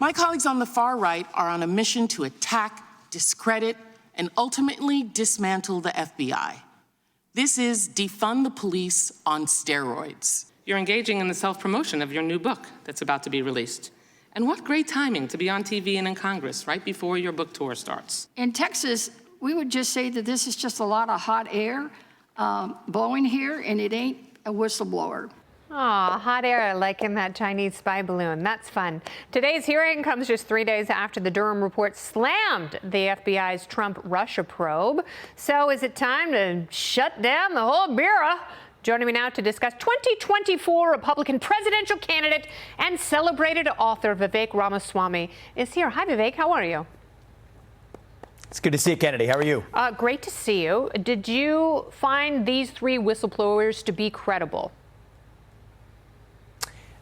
My colleagues on the far right are on a mission to attack, discredit, and ultimately dismantle the FBI. This is defund the police on steroids. You're engaging in the self-promotion of your new book that's about to be released. And what great timing to be on TV and in Congress right before your book tour starts. In Texas, we would just say that this is just a lot of hot air blowing here, and it ain't a whistleblower. Aw, hot air like in that Chinese spy balloon. That's fun. Today's hearing comes just 3 days after the Durham report slammed the FBI's Trump-Russia probe. So is it time to shut down the whole bureau? Joining me now to discuss 2024 Republican presidential candidate and celebrated author Vivek Ramaswamy is here. Hi, Vivek. How are you? It's good to see you, Kennedy. How are you? Great to see you. Did you find these three whistleblowers to be credible?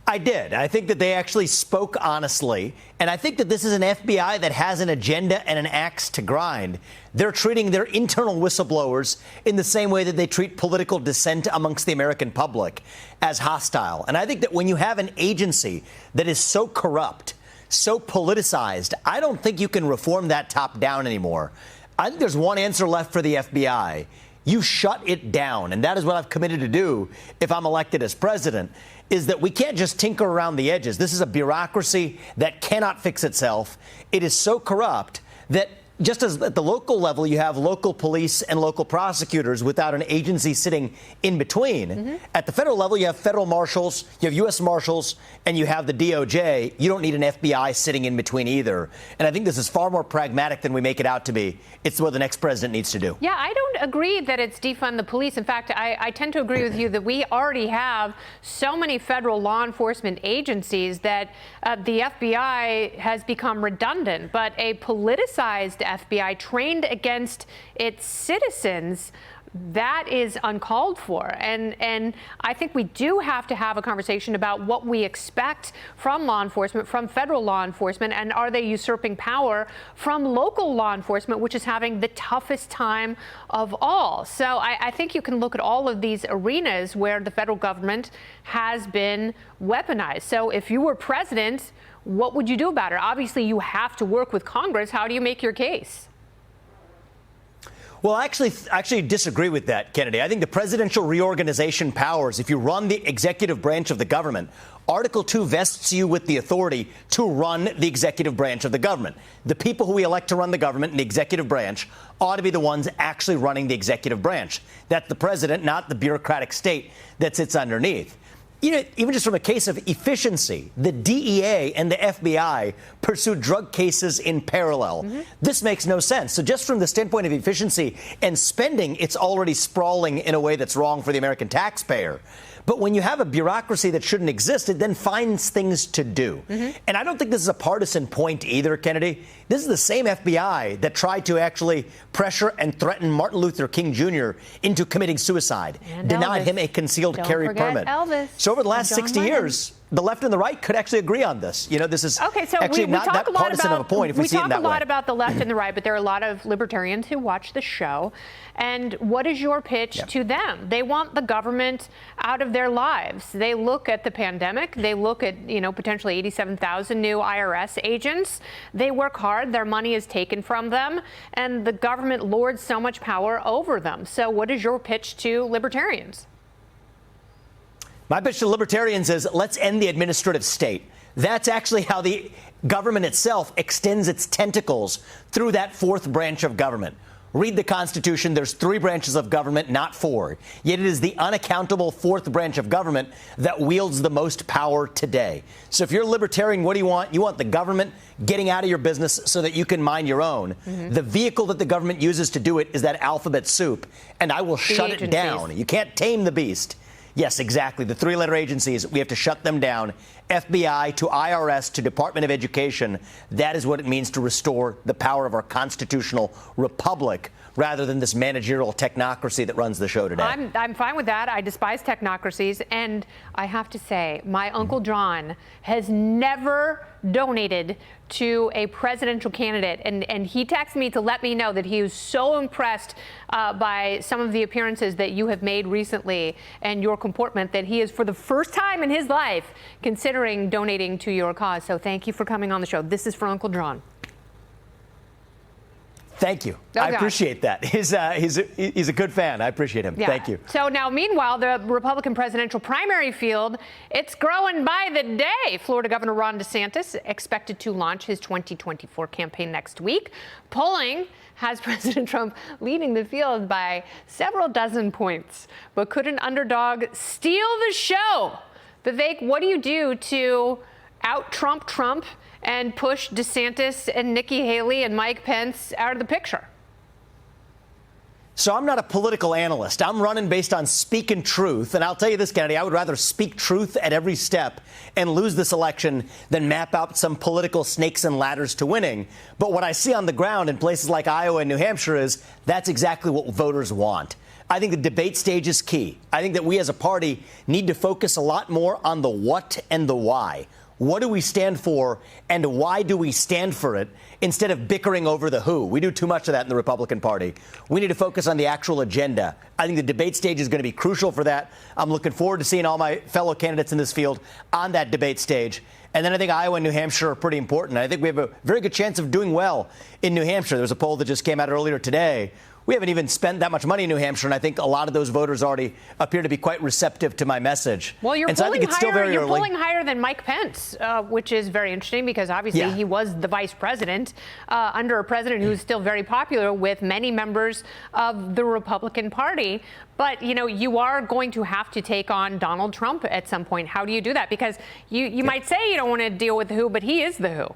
I did. I think that they actually spoke honestly. And I think that this is an FBI that has an agenda and an axe to grind. They're treating their internal whistleblowers in the same way that they treat political dissent amongst the American public, as hostile. And I think that when you have an agency that is so corrupt, so politicized, I don't think you can reform that top down anymore. I think there's one answer left for the FBI. You shut it down. And that is what I've committed to do if I'm elected as president, is that we can't just tinker around the edges. This is a bureaucracy that cannot fix itself. It is so corrupt that just as at the local level, you have local police and local prosecutors without an agency sitting in between. At the federal level, you have federal marshals, you have U.S. marshals, and you have the DOJ. You don't need an FBI sitting in between either. And I think this is far more pragmatic than we make it out to be. It's what the next president needs to do. Yeah, I don't agree that it's defund the police. In fact, I tend to agree with you that we already have so many federal law enforcement agencies that the FBI has become redundant. But a politicized FBI trained against its citizens, that is uncalled for. And I think we do have to have a conversation about what we expect from law enforcement, from federal law enforcement, and are they usurping power from local law enforcement, which is having the toughest time of all. So I think you can look at all of these arenas where the federal government has been weaponized. So if you were president, what would you do about it? Obviously, you have to work with Congress. How do you make your case? Well, I actually disagree with that, Kennedy. I think the presidential reorganization powers, if you run the executive branch of the government, Article 2 vests you with the authority to run the executive branch of the government. The people who we elect to run the government in the executive branch ought to be the ones actually running the executive branch. That's the president, not the bureaucratic state that sits underneath. You know, even just from a case of efficiency, the DEA and the FBI pursue drug cases in parallel. This makes no sense. So just from the standpoint of efficiency and spending, it's already sprawling in a way that's wrong for the American taxpayer. But when you have a bureaucracy that shouldn't exist, it then finds things to do. And I don't think this is a partisan point either, Kennedy. This is the same FBI that tried to actually pressure and threaten Martin Luther King Jr. into committing suicide, and denied Elvis. him a concealed Don't carry forget permit. Elvis. So over the last John 60 Lennon. years, the left and the right could actually agree on this. You know, this is Okay, so actually we not talk that a lot partisan about, of a point if we see it in that talk a lot way. about the left and the right, but there are a lot of libertarians who watch the show. And what is your pitch to them? They want the government out of their lives. They look at the pandemic. They look at, potentially 87,000 new IRS agents. They work hard. Their money is taken from them, and the government lords so much power over them. So what is your pitch to libertarians? My pitch to libertarians is let's end the administrative state. That's actually how the government itself extends its tentacles through that fourth branch of government. Read the Constitution. There's 3 branches of government, not 4. Yet it is the unaccountable fourth branch of government that wields the most power today. So if you're a libertarian, what do you want? You want the government getting out of your business so that you can mind your own. The vehicle that the government uses to do it is that alphabet soup, and I will shut it down. You can't tame the beast. Yes, exactly. The 3-letter agencies, we have to shut them down. FBI to IRS to Department of Education. That is what it means to restore the power of our constitutional republic rather than this managerial technocracy that runs the show today. I'm fine with that. I despise technocracies. And I have to say, my Uncle John has never donated to a presidential candidate. And he texted me to let me know that he was so impressed by some of the appearances that you have made recently and your comportment that he is, for the first time in his life, considering donating to your cause. So thank you for coming on the show. This is for Uncle John. Thank you. I appreciate that. He's a good fan. I appreciate him. Yeah. Thank you. So now, meanwhile, the Republican presidential primary field, it's growing by the day. Florida Governor Ron DeSantis expected to launch his 2024 campaign next week. Polling has President Trump leading the field by several dozen points. But could an underdog steal the show? Vivek, what do you do to out-Trump Trump and push DeSantis and Nikki Haley and Mike Pence out of the picture? So I'm not a political analyst. I'm running based on speaking truth. And I'll tell you this, Kennedy, I would rather speak truth at every step and lose this election than map out some political snakes and ladders to winning. But what I see on the ground in places like Iowa and New Hampshire is that's exactly what voters want. I think the debate stage is key. I think that we as a party need to focus a lot more on the what and the why. What do we stand for, and why do we stand for it, instead of bickering over the who? We do too much of that in the Republican Party. We need to focus on the actual agenda. I think the debate stage is going to be crucial for that. I'm looking forward to seeing all my fellow candidates in this field on that debate stage. And then I think Iowa and New Hampshire are pretty important. I think we have a very good chance of doing well in New Hampshire. There was a poll that just came out earlier today. We haven't even spent that much money in New Hampshire, and I think a lot of those voters already appear to be quite receptive to my message. Well, you're polling higher than Mike Pence, which is very interesting because obviously he was the vice president under a president who's still very popular with many members of the Republican Party. But, you know, you are going to have to take on Donald Trump at some point. How do you do that? Because you might say you don't want to deal with the who, but he is the who.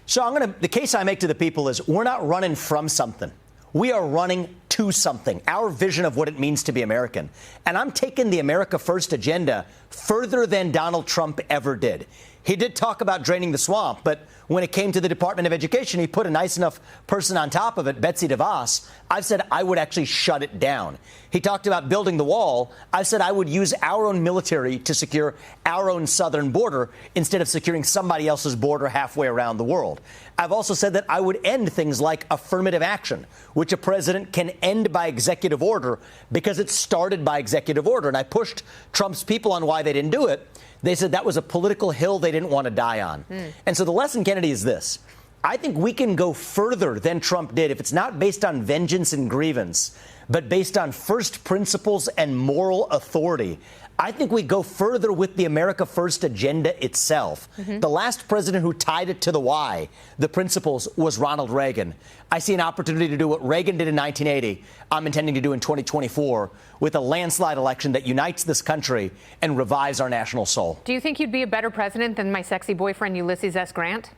So the case I make to the people is we're not running from something. We are running to something, our vision of what it means to be American. And I'm taking the America First agenda further than Donald Trump ever did. He did talk about draining the swamp, but when it came to the Department of Education, he put a nice enough person on top of it, Betsy DeVos. I've said I would actually shut it down. He talked about building the wall. I said I would use our own military to secure our own southern border instead of securing somebody else's border halfway around the world. I've also said that I would end things like affirmative action, which a president can end by executive order because it started by executive order. And I pushed Trump's people on why they didn't do it. They said that was a political hill they didn't want to die on. And so the lesson, Kennedy, is this. I think we can go further than Trump did if it's not based on vengeance and grievance, but based on first principles and moral authority. I think we go further with the America First agenda itself. The last president who tied it to the why, the principles, was Ronald Reagan. I see an opportunity to do what Reagan did in 1980. I'm intending to do in 2024 with a landslide election that unites this country and revives our national soul. Do you think you'd be a better president than my sexy boyfriend, Ulysses S. Grant?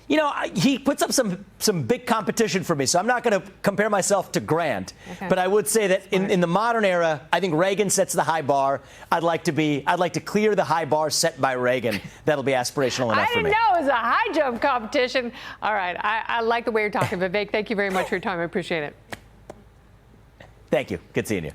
You know, he puts up some big competition for me, so I'm not going to compare myself to Grant. Okay. But I would say that in the modern era, I think Reagan sets the high bar. I'd like to clear the high bar set by Reagan. That'll be aspirational enough for me. I didn't know it was a high jump competition. All right, I like the way you're talking, Vivek. Thank you very much for your time. I appreciate it. Thank you. Good seeing you.